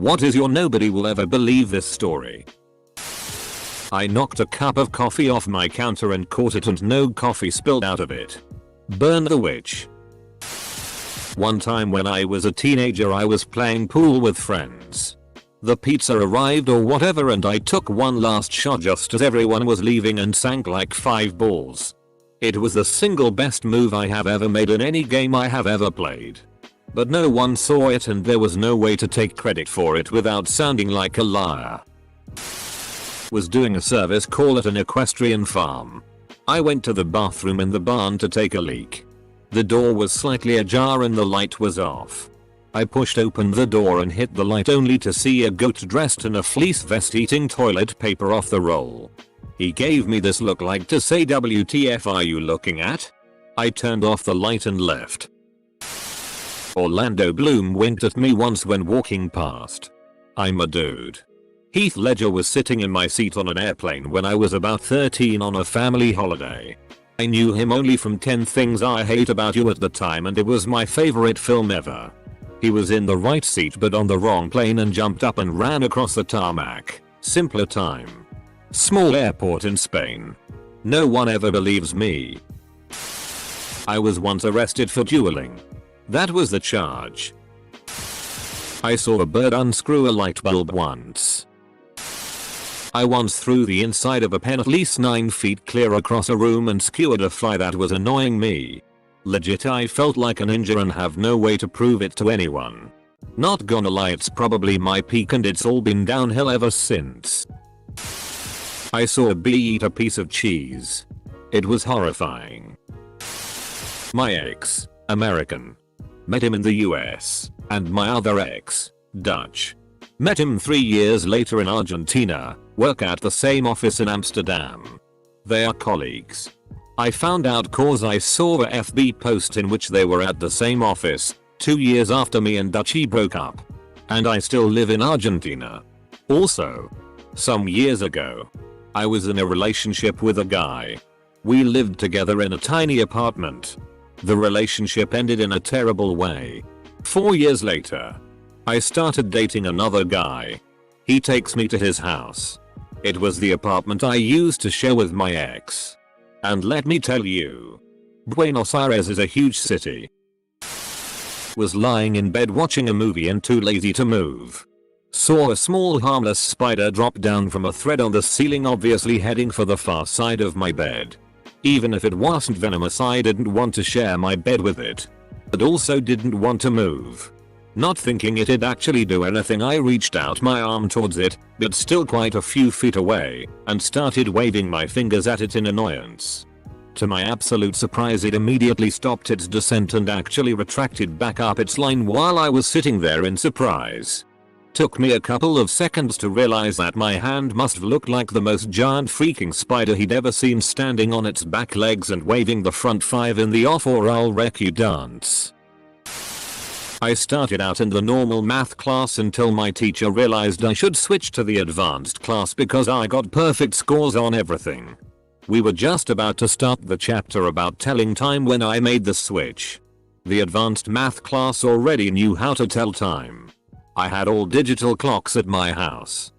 What is your nobody will ever believe this story? I knocked a cup of coffee off my counter and caught it and no coffee spilled out of it. Burn the witch. One time when I was a teenager I was playing pool with friends. The pizza arrived or whatever and I took one last shot just as everyone was leaving and sank like 5 balls. It was the single best move I have ever made in any game I have ever played. But no one saw it and there was no way to take credit for it without sounding like a liar. Was doing a service call at an equestrian farm. I went to the bathroom in the barn to take a leak. The door was slightly ajar and the light was off. I pushed open the door and hit the light only to see a goat dressed in a fleece vest eating toilet paper off the roll. He gave me this look like to say WTF are you looking at? I turned off the light and left. Orlando Bloom winked at me once when walking past. I'm a dude. Heath Ledger was sitting in my seat on an airplane when I was about 13 on a family holiday. I knew him only from 10 Things I Hate About You at the time and it was my favorite film ever. He was in the right seat but on the wrong plane and jumped up and ran across the tarmac. Simpler time. Small airport in Spain. No one ever believes me. I was once arrested for dueling. That was the charge. I saw a bird unscrew a light bulb once. I once threw the inside of a pen at least 9 feet clear across a room and skewered a fly that was annoying me. Legit I felt like a ninja and have no way to prove it to anyone. Not gonna lie it's probably my peak and it's all been downhill ever since. I saw a bee eat a piece of cheese. It was horrifying. My ex, American. Met him in the US, and my other ex, Dutch. Met him 3 years later in Argentina, work at the same office in Amsterdam. They are colleagues. I found out cause I saw a FB post in which they were at the same office, 2 years after me and Dutchy broke up. And I still live in Argentina. Also, some years ago, I was in a relationship with a guy. We lived together in a tiny apartment. The relationship ended in a terrible way. 4 years later, I started dating another guy. He takes me to his house. It was the apartment I used to share with my ex. And let me tell you, Buenos Aires is a huge city. Was lying in bed watching a movie and too lazy to move. Saw a small harmless spider drop down from a thread on the ceiling, obviously heading for the far side of my bed. Even if it wasn't venomous I didn't want to share my bed with it. But also didn't want to move. Not thinking it'd actually do anything I reached out my arm towards it, but still quite a few feet away, and started waving my fingers at it in annoyance. To my absolute surprise it immediately stopped its descent and actually retracted back up its line while I was sitting there in surprise. Took me a couple of seconds to realize that my hand must have looked like the most giant freaking spider he'd ever seen standing on its back legs and waving the front 5 in the off or I'll wreck you dance. I started out in the normal math class until my teacher realized I should switch to the advanced class because I got perfect scores on everything. We were just about to start the chapter about telling time when I made the switch. The advanced math class already knew how to tell time. I had all digital clocks at my house.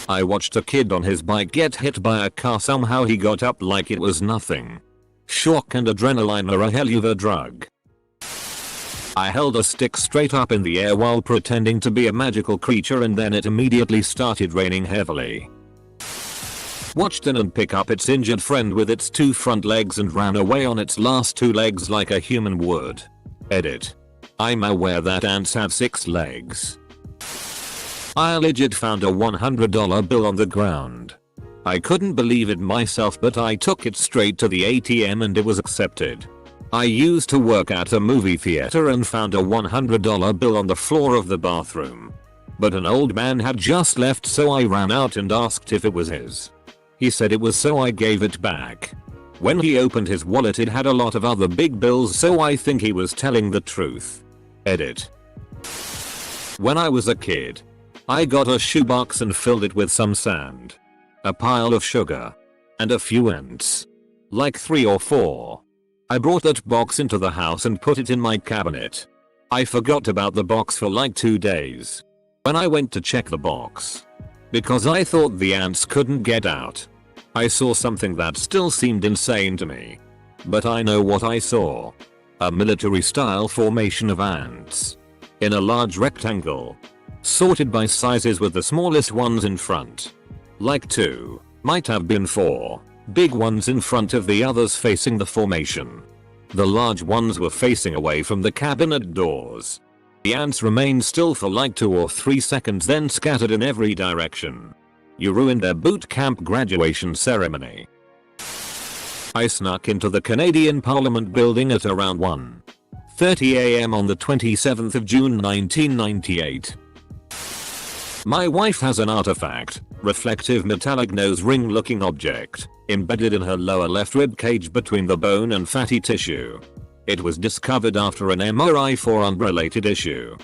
I watched a kid on his bike get hit by a car. Somehow he got up like it was nothing. Shock and adrenaline are a hell of a drug. I held a stick straight up in the air while pretending to be a magical creature and then it immediately started raining heavily. Watched an ant pick up its injured friend with its 2 front legs and ran away on its last 2 legs like a human would. Edit. I'm aware that ants have 6 legs. I legit found a $100 bill on the ground. I couldn't believe it myself but I took it straight to the ATM and it was accepted. I used to work at a movie theater and found a $100 bill on the floor of the bathroom. But an old man had just left so I ran out and asked if it was his. He said it was so I gave it back. When he opened his wallet it had a lot of other big bills so I think he was telling the truth. Edit. When I was a kid, I got a shoebox and filled it with some sand, a pile of sugar, and a few ants. Like 3 or 4. I brought that box into the house and put it in my cabinet. I forgot about the box for like 2 days. When I went to check the box, because I thought the ants couldn't get out, I saw something that still seemed insane to me. But I know what I saw. A military style formation of ants. In a large rectangle. Sorted by sizes with the smallest ones in front. Like 2, might have been 4, big ones in front of the others facing the formation. The large ones were facing away from the cabinet doors. The ants remained still for like 2 or 3 seconds, then scattered in every direction. You ruined their boot camp graduation ceremony. I snuck into the Canadian Parliament building at around 1:30 AM on the 27th of June 1998. My wife has an artifact, reflective metallic nose ring looking object, embedded in her lower left rib cage between the bone and fatty tissue. It was discovered after an MRI for unrelated issue.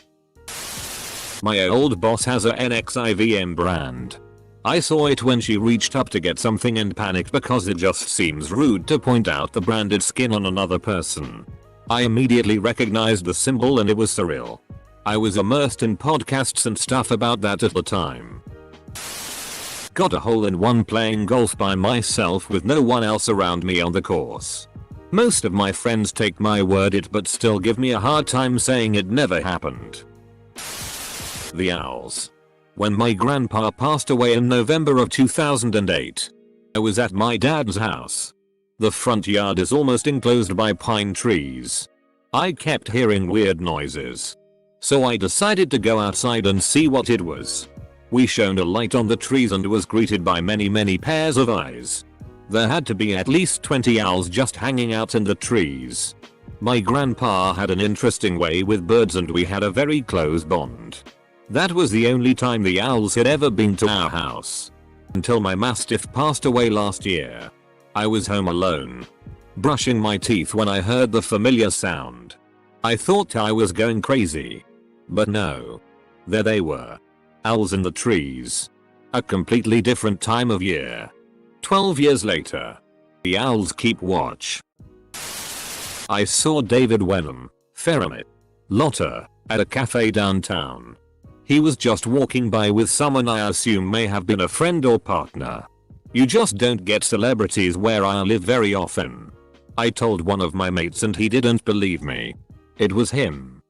My old boss has a NXIVM brand. I saw it when she reached up to get something and panicked because it just seems rude to point out the branded skin on another person. I immediately recognized the symbol and it was surreal. I was immersed in podcasts and stuff about that at the time. Got a hole-in-one playing golf by myself with no one else around me on the course. Most of my friends take my word it but still give me a hard time saying it never happened. The owls. When my grandpa passed away in November of 2008, I was at my dad's house. The front yard is almost enclosed by pine trees. I kept hearing weird noises. So I decided to go outside and see what it was. We shone a light on the trees and was greeted by many pairs of eyes. There had to be at least 20 owls just hanging out in the trees. My grandpa had an interesting way with birds and we had a very close bond. That was the only time the owls had ever been to our house. Until my mastiff passed away last year. I was home alone, brushing my teeth when I heard the familiar sound. I thought I was going crazy. But no. There they were. Owls in the trees. A completely different time of year. 12 years later. The owls keep watch. I saw David Wenham, Ferramit, Lotta, at a cafe downtown. He was just walking by with someone I assume may have been a friend or partner. You just don't get celebrities where I live very often. I told one of my mates and he didn't believe me. It was him.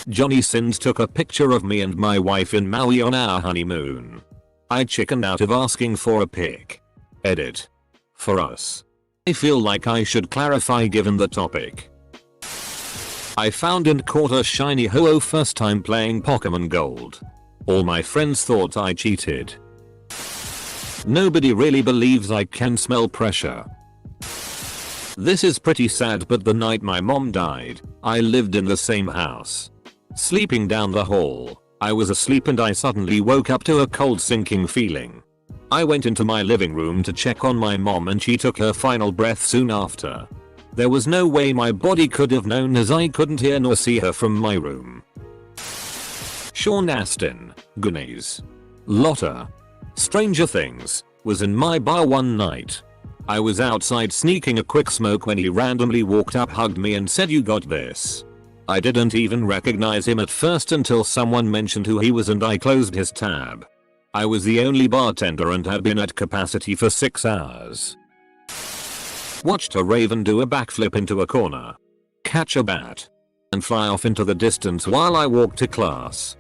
Johnny Sins took a picture of me and my wife in Maui on our honeymoon. I chickened out of asking for a pic. Edit. For us. I feel like I should clarify given the topic. I found and caught a shiny ho-oh first time playing Pokemon Gold. All my friends thought I cheated. Nobody really believes I can smell pressure. This is pretty sad, but the night my mom died, I lived in the same house. Sleeping down the hall, I was asleep and I suddenly woke up to a cold sinking feeling. I went into my living room to check on my mom and she took her final breath soon after. There was no way my body could have known as I couldn't hear nor see her from my room. Sean Astin, Goonies. Lotta. Stranger Things, was in my bar one night. I was outside sneaking a quick smoke when he randomly walked up, hugged me and said, "You got this." I didn't even recognize him at first until someone mentioned who he was and I closed his tab. I was the only bartender and had been at capacity for 6 hours. Watched a raven do a backflip into a corner, catch a bat, and fly off into the distance while I walked to class.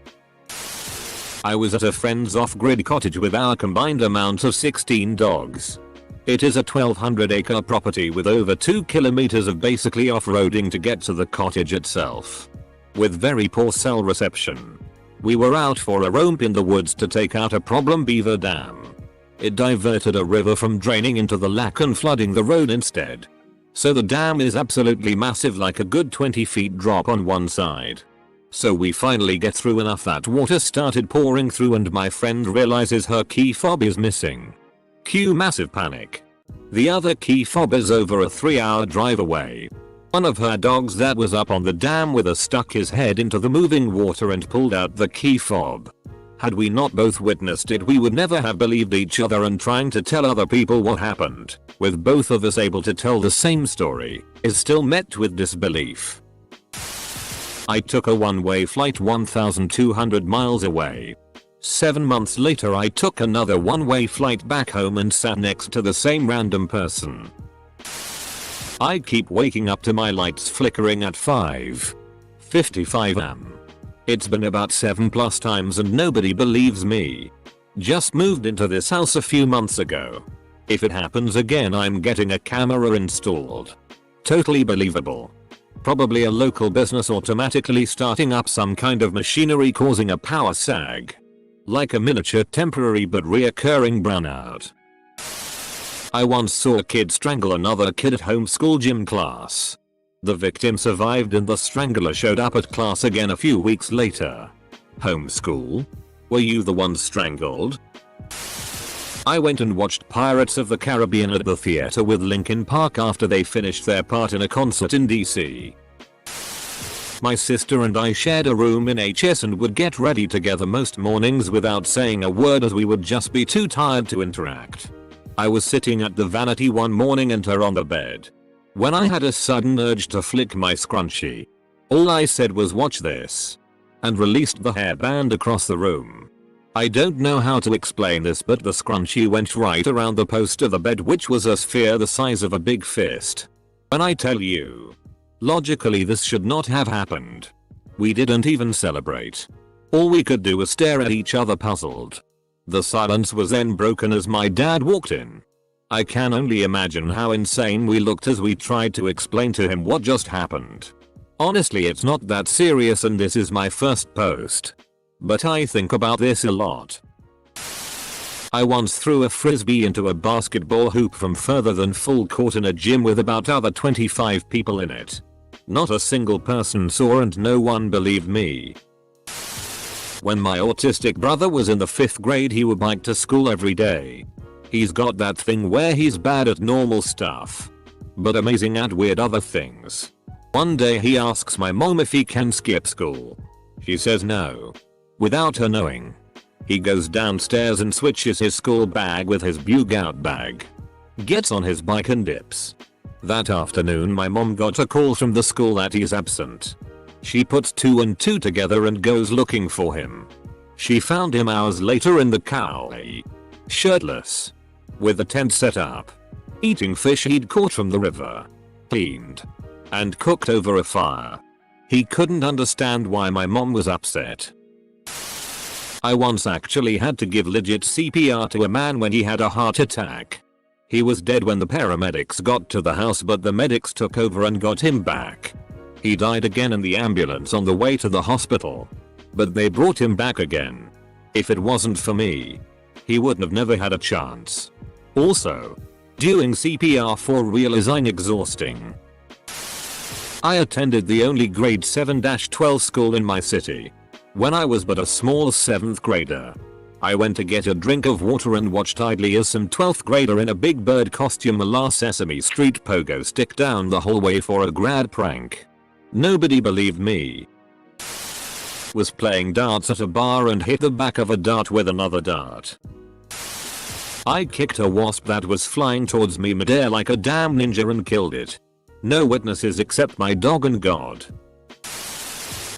I was at a friend's off-grid cottage with our combined amount of 16 dogs. It is a 1200-acre property with over 2 kilometers of basically off-roading to get to the cottage itself. With very poor cell reception. We were out for a romp in the woods to take out a problem beaver dam. It diverted a river from draining into the lake and flooding the road instead. So the dam is absolutely massive, like a good 20 feet drop on one side. So we finally get through enough that water started pouring through and my friend realizes her key fob is missing. Cue massive panic. The other key fob is over a 3-hour drive away. One of her dogs that was up on the dam with us stuck his head into the moving water and pulled out the key fob. Had we not both witnessed it, we would never have believed each other, and trying to tell other people what happened, with both of us able to tell the same story, is still met with disbelief. I took a one-way flight 1,200 miles away. 7 months later I took another one-way flight back home and sat next to the same random person. I keep waking up to my lights flickering at 5:55 am. It's been about 7+ times and nobody believes me. Just moved into this house a few months ago. If it happens again I'm getting a camera installed. Totally believable. Probably a local business automatically starting up some kind of machinery causing a power sag. Like a miniature temporary but reoccurring brownout. I once saw a kid strangle another kid at homeschool gym class. The victim survived and the strangler showed up at class again a few weeks later. Homeschool? Were you the one strangled? I went and watched Pirates of the Caribbean at the theater with Linkin Park after they finished their part in a concert in DC. My sister and I shared a room in HS and would get ready together most mornings without saying a word as we would just be too tired to interact. I was sitting at the vanity one morning and her on the bed, when I had a sudden urge to flick my scrunchie. All I said was watch this, and released the hairband across the room. I don't know how to explain this but the scrunchie went right around the post of the bed which was a sphere the size of a big fist. When I tell you, logically this should not have happened. We didn't even celebrate. All we could do was stare at each other puzzled. The silence was then broken as my dad walked in. I can only imagine how insane we looked as we tried to explain to him what just happened. Honestly it's not that serious and this is my first post. But I think about this a lot. I once threw a frisbee into a basketball hoop from further than full court in a gym with about other 25 people in it. Not a single person saw and no one believed me. When my autistic brother was in the 5th grade he would bike to school every day. He's got that thing where he's bad at normal stuff, but amazing at weird other things. One day he asks my mom if he can skip school. She says no. Without her knowing, he goes downstairs and switches his school bag with his bug-out bag. Gets on his bike and dips. That afternoon my mom got a call from the school that he's absent. She puts 2 and 2 together and goes looking for him. She found him hours later in the coulee, shirtless, with a tent set up, eating fish he'd caught from the river, cleaned, and cooked over a fire. He couldn't understand why my mom was upset. I once actually had to give legit CPR to a man when he had a heart attack. He was dead when the paramedics got to the house but the medics took over and got him back. He died again in the ambulance on the way to the hospital. But they brought him back again. If it wasn't for me, he would have never had a chance. Also, doing CPR for real is exhausting. I attended the only grade 7-12 school in my city. When I was but a small 7th grader, I went to get a drink of water and watched idly as some 12th grader in a Big Bird costume la Sesame Street pogo stick down the hallway for a grad prank. Nobody believed me. Was playing darts at a bar and hit the back of a dart with another dart. I kicked a wasp that was flying towards me midair like a damn ninja and killed it. No witnesses except my dog and God.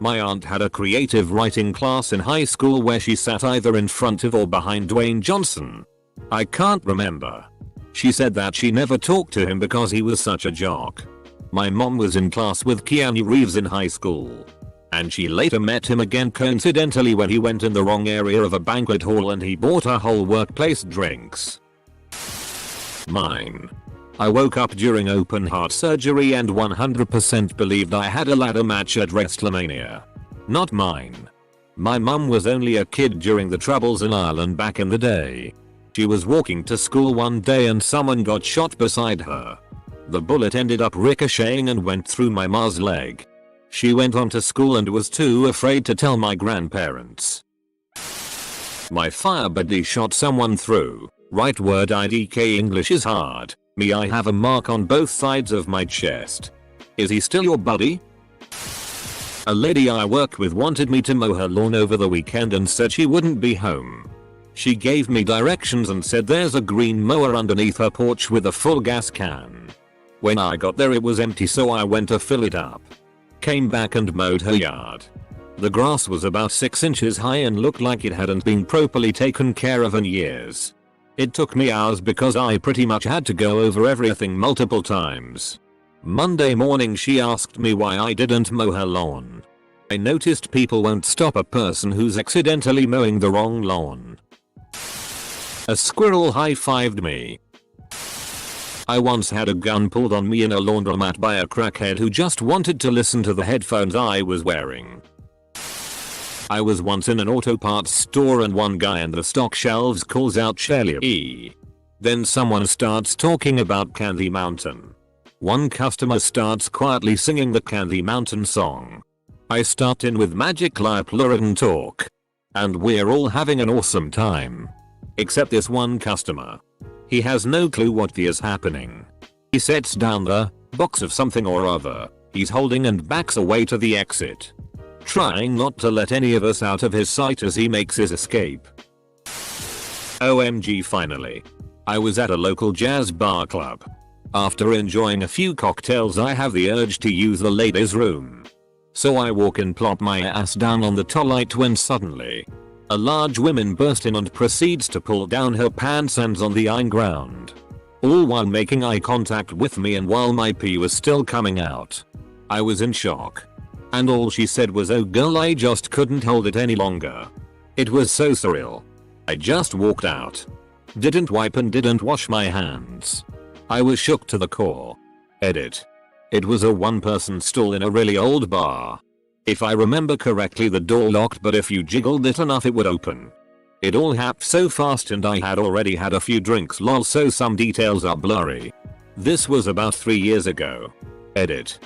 My aunt had a creative writing class in high school where she sat either in front of or behind Dwayne Johnson. I can't remember. She said that she never talked to him because he was such a jock. My mom was in class with Keanu Reeves in high school, and she later met him again coincidentally when he went in the wrong area of a banquet hall and he bought her whole workplace drinks. Mine. I woke up during open heart surgery and 100% believed I had a ladder match at WrestleMania. Not mine. My mum was only a kid during the troubles in Ireland back in the day. She was walking to school one day and someone got shot beside her. The bullet ended up ricocheting and went through my ma's leg. She went on to school and was too afraid to tell my grandparents. My fire buddy shot someone through. Right word IDK English is hard. Me I have a mark on both sides of my chest. Is he still your buddy? A lady I work with wanted me to mow her lawn over the weekend and said she wouldn't be home. She gave me directions and said there's a green mower underneath her porch with a full gas can. When I got there it was empty so I went to fill it up. came back and mowed her yard. The grass was about 6 inches high and looked like it hadn't been properly taken care of in years. It took me hours because I pretty much had to go over everything multiple times. Monday morning she asked me why I didn't mow her lawn. I noticed people won't stop a person who's accidentally mowing the wrong lawn. A squirrel high-fived me. I once had a gun pulled on me in a laundromat by a crackhead who just wanted to listen to the headphones I was wearing. I was once in an auto parts store and one guy in the stock shelves calls out you.I. Then someone starts talking about Candy Mountain. One customer starts quietly singing the Candy Mountain song. I start in with Magic Light Puritan talk. And we're all having an awesome time. Except this one customer. He has no clue what is happening. He sets down the box of something or other he's holding and backs away to the exit, trying not to let any of us out of his sight as he makes his escape. OMG, finally. I was at a local jazz bar club. After enjoying a few cocktails I have the urge to use the ladies' room. So I walk and plop my ass down on the toilet when suddenly a large woman bursts in and proceeds to pull down her pants and on the ground. All while making eye contact with me and while my pee was still coming out. I was in shock. And all she said was, "Oh girl, I just couldn't hold it any longer." It was so surreal. I just walked out. Didn't wipe and didn't wash my hands. I was shook to the core. Edit. It was a one-person stall in a really old bar. If I remember correctly the door locked, but if you jiggled it enough it would open. It all happened so fast and I had already had a few drinks lol, so some details are blurry. This was about 3 years ago. Edit.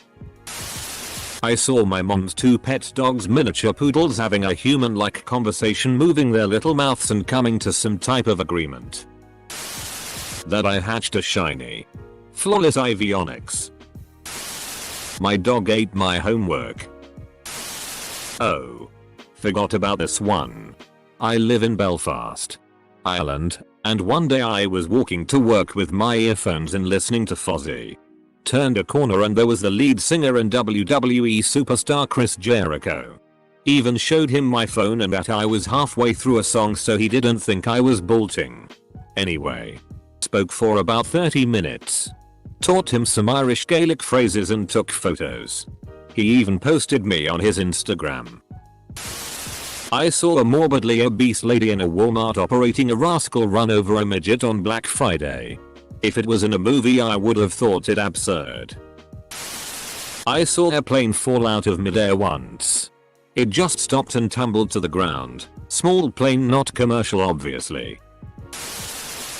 I saw my mom's 2 pet dogs, miniature poodles, having a human-like conversation, moving their little mouths and coming to some type of agreement. That I hatched a shiny, flawless avionics. My dog ate my homework. Oh. Forgot about this one. I live in Belfast, Ireland, and one day I was walking to work with my earphones and listening to Fozzy. Turned a corner and there was the lead singer and WWE superstar Chris Jericho. Even showed him my phone and that I was halfway through a song so he didn't think I was bolting. Anyway. Spoke for about 30 minutes. Taught him some Irish Gaelic phrases and took photos. He even posted me on his Instagram. I saw a morbidly obese lady in a Walmart operating a rascal run over a midget on Black Friday. If it was in a movie I would have thought it absurd. I saw a plane fall out of midair once. It just stopped and tumbled to the ground. Small plane, not commercial obviously.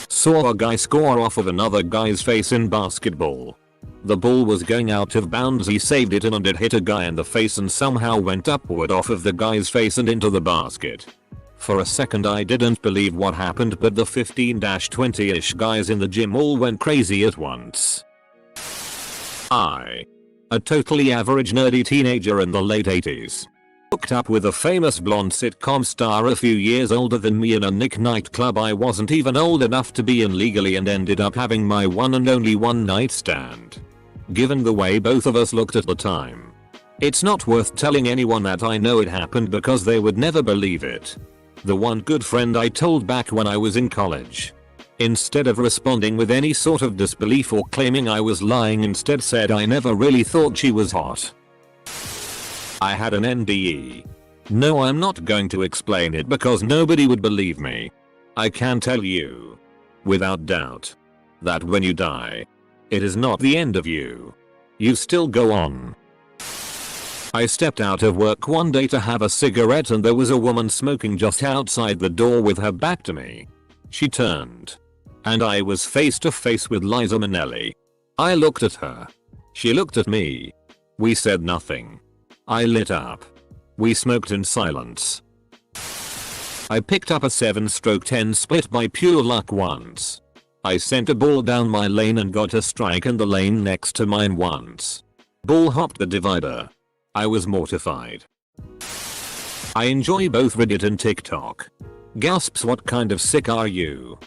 Saw a guy score off of another guy's face in basketball. The ball was going out of bounds, he saved it and it hit a guy in the face and somehow went upward off of the guy's face and into the basket. For a second I didn't believe what happened, but the 15-20ish guys in the gym all went crazy at once. I, a totally average nerdy teenager in the late 80s, hooked up with a famous blonde sitcom star a few years older than me in a nightclub I wasn't even old enough to be in legally, and ended up having my one and only one night stand. Given the way both of us looked at the time, it's not worth telling anyone that I know it happened because they would never believe it. The one good friend I told back when I was in college, instead of responding with any sort of disbelief or claiming I was lying, instead said I never really thought she was hot. I had an NDE. No, I'm not going to explain it because nobody would believe me. I can tell you, without doubt, that when you die, it is not the end of you. You still go on. I stepped out of work one day to have a cigarette and there was a woman smoking just outside the door with her back to me. She turned. And I was face to face with Liza Minnelli. I looked at her. She looked at me. We said nothing. I lit up. We smoked in silence. I picked up a 7-10 split by pure luck once. I sent a ball down my lane and got a strike in the lane next to mine once. Ball hopped the divider. I was mortified. I enjoy both Reddit and TikTok. Gasps, what kind of sick are you?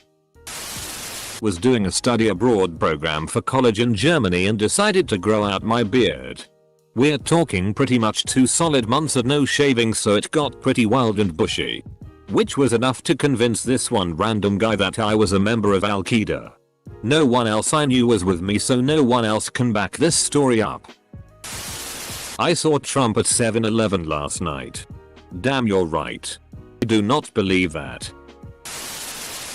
Was doing a study abroad program for college in Germany and decided to grow out my beard. We're talking pretty much 2 solid months of no shaving, so it got pretty wild and bushy. Which was enough to convince this one random guy that I was a member of Al Qaeda. No one else I knew was with me, so no one else can back this story up. I saw Trump at 7-Eleven last night. Damn, you're right. I do not believe that.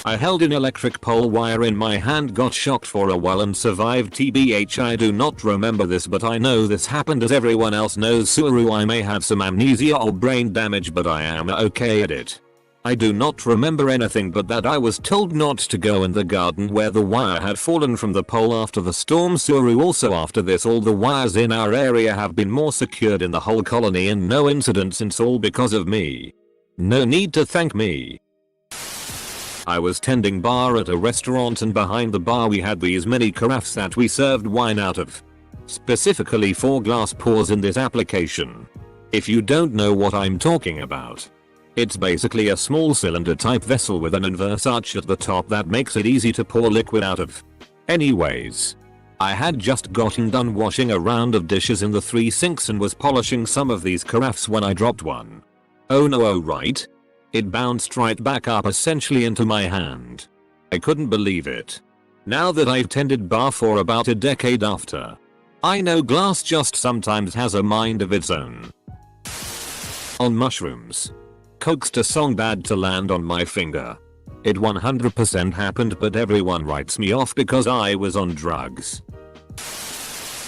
I held an electric pole wire in my hand, got shocked for a while and survived. TBH, I do not remember this, but I know this happened. As everyone else knows, Suru, I may have some amnesia or brain damage, but I am okay at it. I do not remember anything but that I was told not to go in the garden where the wire had fallen from the pole after the storm. Suru, also after this, all the wires in our area have been more secured in the whole colony, and no incident since, all because of me. No need to thank me. I was tending bar at a restaurant, and behind the bar we had these mini carafes that we served wine out of. Specifically 4 glass pours in this application. If you don't know what I'm talking about, it's basically a small cylinder type vessel with an inverse arch at the top that makes it easy to pour liquid out of. Anyways, I had just gotten done washing a round of dishes in the 3 sinks and was polishing some of these carafes when I dropped one. Oh no, oh right. It bounced right back up essentially into my hand. I couldn't believe it. Now that I've tended bar for about a decade after, I know glass just sometimes has a mind of its own. On mushrooms. Coaxed a song Bad to land on my finger. It 100% happened, but everyone writes me off because I was on drugs.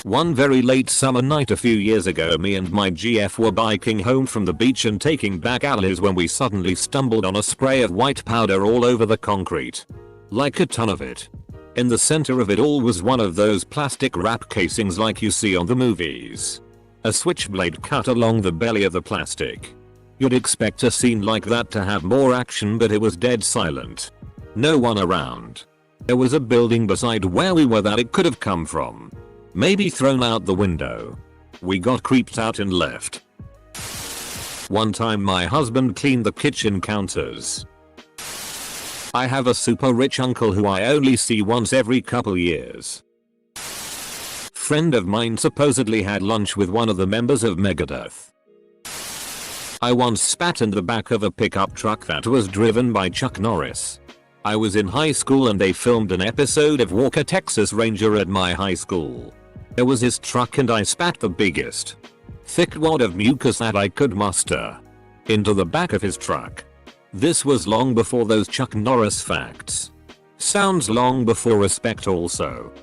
One very late summer night a few years ago, me and my GF were biking home from the beach and taking back alleys when we suddenly stumbled on a spray of white powder all over the concrete. Like a ton of it. In the center of it all was one of those plastic wrap casings like you see on the movies. A switchblade cut along the belly of the plastic. You'd expect a scene like that to have more action, but it was dead silent. No one around. There was a building beside where we were that it could have come from. Maybe thrown out the window. We got creeped out and left. One time my husband cleaned the kitchen counters. I have a super rich uncle who I only see once every couple years. Friend of mine supposedly had lunch with one of the members of Megadeth. I once spat in the back of a pickup truck that was driven by Chuck Norris. I was in high school and they filmed an episode of Walker Texas Ranger at my high school. There was his truck and I spat the biggest, thick wad of mucus that I could muster into the back of his truck. This was long before those Chuck Norris facts. Sounds long before respect also.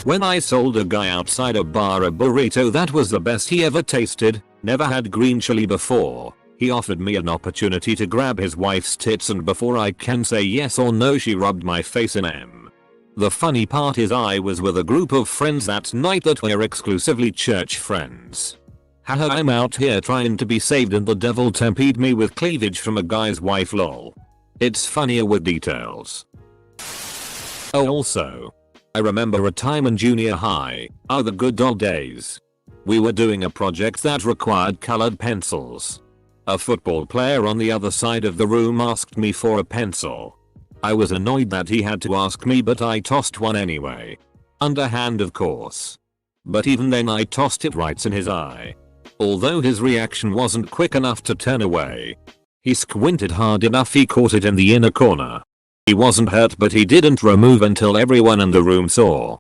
When I sold a guy outside a bar a burrito that was the best he ever tasted, never had green chili before, he offered me an opportunity to grab his wife's tits, and before I can say yes or no she rubbed my face in M. The funny part is I was with a group of friends that night that were exclusively church friends. Haha, I'm out here trying to be saved and the devil tempered me with cleavage from a guy's wife, lol. It's funnier with details. Oh, also, I remember a time in junior high, the good old days. We were doing a project that required colored pencils. A football player on the other side of the room asked me for a pencil. I was annoyed that he had to ask me, but I tossed one anyway. Underhand, of course. But even then I tossed it right in his eye. Although his reaction wasn't quick enough to turn away. He squinted hard enough, he caught it in the inner corner. He wasn't hurt, but he didn't remove until everyone in the room saw.